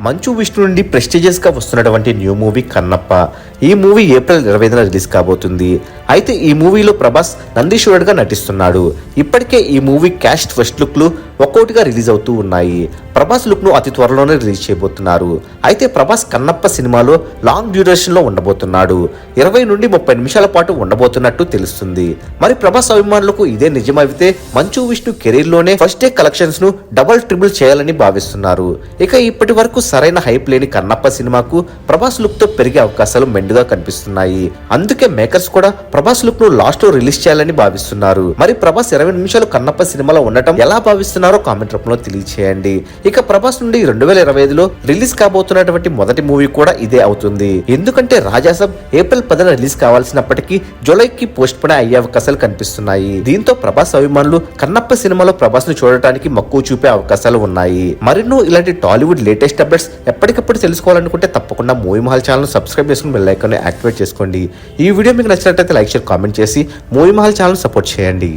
మంచు విష్ణు నుండి ప్రెస్టీజియస్ గా వస్తున్నటువంటి న్యూ మూవీ కన్నప్ప. ఈ మూవీ ఏప్రిల్ 25న రిలీజ్ కాబోతుంది. అయితే ఈ మూవీలో ప్రభాస్ నందీశ్వరుడు గా నటిస్తున్నాడు. ఇప్పటికే ఈ మూవీ క్యాస్ట్ ఫస్ట్ లుక్ లు ఒక్కొక్కటిగా రిలీజ్ అవుతూ ఉన్నాయి. ప్రభాస్ లుక్ ను అతి త్వరలోనే రిలీజ్ చేయబోతున్నారు. అయితే ప్రభాస్ కన్నప్ప సినిమాలో లాంగ్ డ్యూరేషన్ లో ఉండబోతున్నాడు. 20 నుండి 30 నిమిషాల పాటు ఉండబోతున్నట్టు తెలుస్తుంది. మరి ప్రభాస్ అభిమానులకు ఇదే నిజమైతే మంచు విష్ణు కెరీర్ లోనే ఫస్ట్ డే కలెక్షన్స్ ను డబుల్ ట్రిపుల్ చేయాలని భావిస్తున్నారు. ఇక ఇప్పటి వరకు సరైన హైప్ లేని కన్నప్ప సినిమాకు ప్రభాస్ లుక్ తో పెరిగే అవకాశాలు మెండుగా కనిపిస్తున్నాయి. అందుకే మేకర్స్ కూడా ప్రభాస్ లుక్ ను లాస్ట్ లో రిలీజ్ చేయాలని భావిస్తున్నారు. మరి ప్రభాస్ 20 నిమిషాలు కన్నప్ప సినిమాలో ఉండటం ఎలా భావిస్తున్నారో కామెంట్ రూపంలో తెలియచేయండి. ఇక ప్రభాస్ నుండి 2025లో రిలీజ్ కాబోతున్నటువంటి మొదటి మూవీ కూడా ఇదే అవుతుంది. ఎందుకంటే రాజాసాబ్ ఏప్రిల్ 10న రిలీజ్ కావాల్సినప్పటికీ జూలైకి పోస్ట్ పోన్ అయ్యే అవకాశాలు కనిపిస్తున్నాయి. దీంతో ప్రభాస్ అభిమానులు కన్నప్ప సినిమాలో ప్రభాస్ ను చూడటానికి మక్కువ చూపే అవకాశాలు ఉన్నాయి. మరిన్నో ఇలాంటి టాలీవుడ్ లేటెస్ట్ అప్డేట్స్ ఎప్పటికప్పుడు తెలుసుకోవాలనుకుంటే తప్పకుండా మూవీ మహల్ ఛానల్ సబ్స్క్రైబ్ చేసుకుని బెల్ ఐకాన్ యాక్టివేట్ చేసుకోండి. ఈ వీడియో మీకు నచ్చినట్లయితే లైక్ షేర్ కామెంట్ చేసి మూవీ మహల్ ఛానల్ సపోర్ట్ చేయండి.